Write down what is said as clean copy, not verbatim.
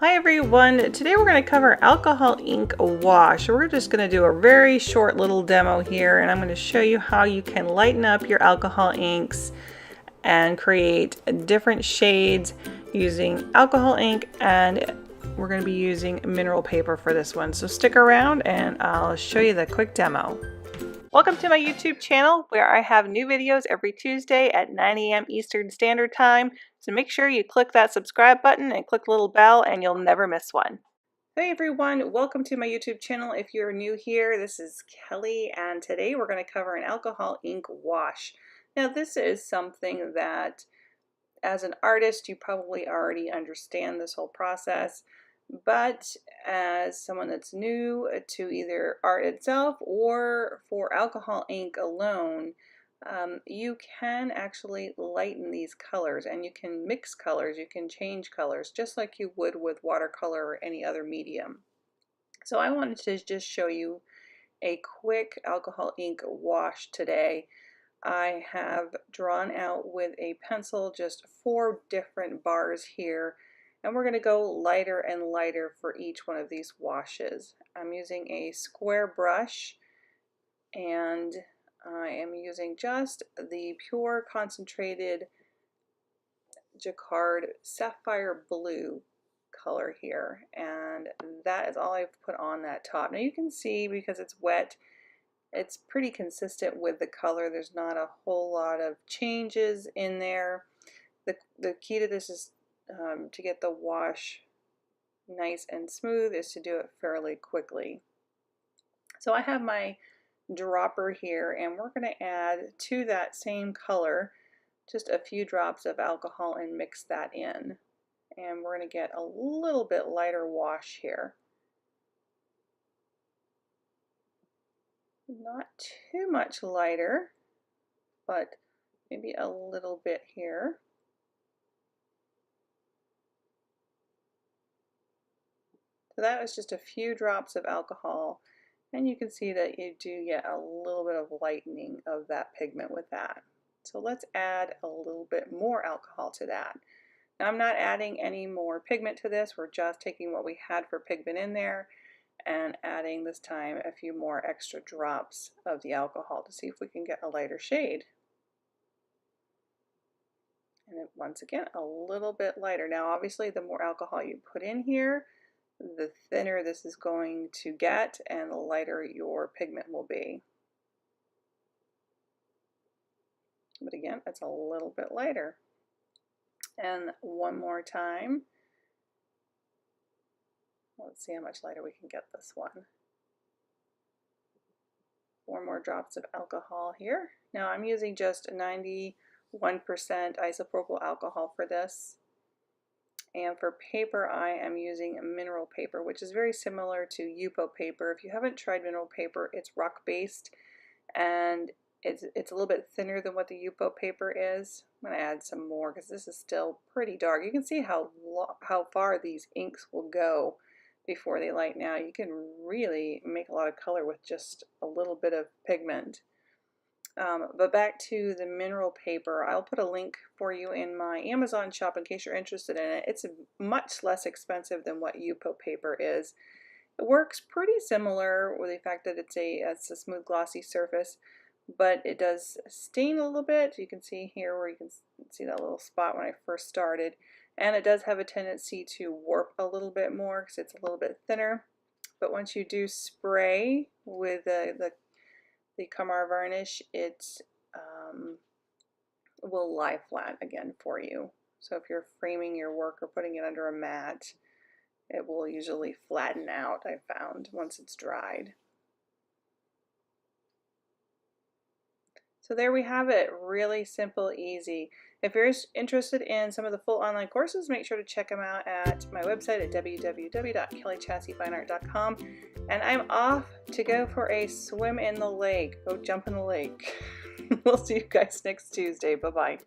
Hi everyone, today we're going to cover alcohol ink wash. We're just going to do a very short little demo here, and I'm going to show you how you can lighten up your alcohol inks and create different shades using alcohol ink, and we're going to be using mineral paper for this one. So stick around and I'll show you the quick demo. Welcome to my YouTube channel where I have new videos every Tuesday at 9 a.m. Eastern Standard Time. So make sure you click that subscribe button and click the little bell and you'll never miss one. Hey everyone, welcome to my YouTube channel. If you're new here, this is Kelly, and today we're going to cover an alcohol ink wash. Now this is something that as an artist you probably already understand this whole process. But as someone that's new to either art itself or for alcohol ink alone, you can actually lighten these colors, and you can mix colors, you can change colors just like you would with watercolor or any other medium. So I wanted to just show you a quick alcohol ink wash today. I have drawn out with a pencil just 4 different bars here, and we're going to go lighter and lighter for each one of these washes. I'm using a square brush, and I am using just the pure concentrated Jacquard Sapphire Blue color here, and that is all I've put on that top. Now you can see, because it's wet, it's pretty consistent with the color. There's not a whole lot of changes in there. The key to this is to get the wash nice and smooth is to do it fairly quickly. So I have my dropper here, and we're going to add to that same color just a few drops of alcohol and mix that in. And we're going to get a little bit lighter wash here. Not too much lighter, but maybe a little bit here. So that was just a few drops of alcohol, and you can see that you do get a little bit of lightening of that pigment with that. So let's add a little bit more alcohol to that. Now I'm not adding any more pigment to this, we're just taking what we had for pigment in there and adding this time a few more extra drops of the alcohol to see if we can get a lighter shade. And then once again, a little bit lighter. Now obviously the more alcohol you put in here, the thinner this is going to get and the lighter your pigment will be. But again, it's a little bit lighter. And one more time. Let's see how much lighter we can get this one. 4 more drops of alcohol here. Now I'm using just 91% isopropyl alcohol for this. And for paper, I am using mineral paper, which is very similar to Yupo paper. If you haven't tried mineral paper, it's rock-based, and it's a little bit thinner than what the Yupo paper is. I'm going to add some more because this is still pretty dark. You can see how far these inks will go before they lighten out. You can really make a lot of color with just a little bit of pigment. But back to the mineral paper, I'll put a link for you in my Amazon shop in case you're interested in it. It's much less expensive than what Yupo paper is. It works pretty similar with the fact that it's a smooth glossy surface, but it does stain a little bit. You can see here where you can see that little spot when I first started, and it does have a tendency to warp a little bit more because it's a little bit thinner. But once you do spray with the Camar varnish, it will lie flat again for you. So if you're framing your work or putting it under a mat, it will usually flatten out, I've found, once it's dried. So there we have it, really simple, easy. If you're interested in some of the full online courses, make sure to check them out at my website at www.kellychassefineart.com. And I'm off to go for a swim in the lake. Go jump in the lake. We'll see you guys next Tuesday. Bye-bye.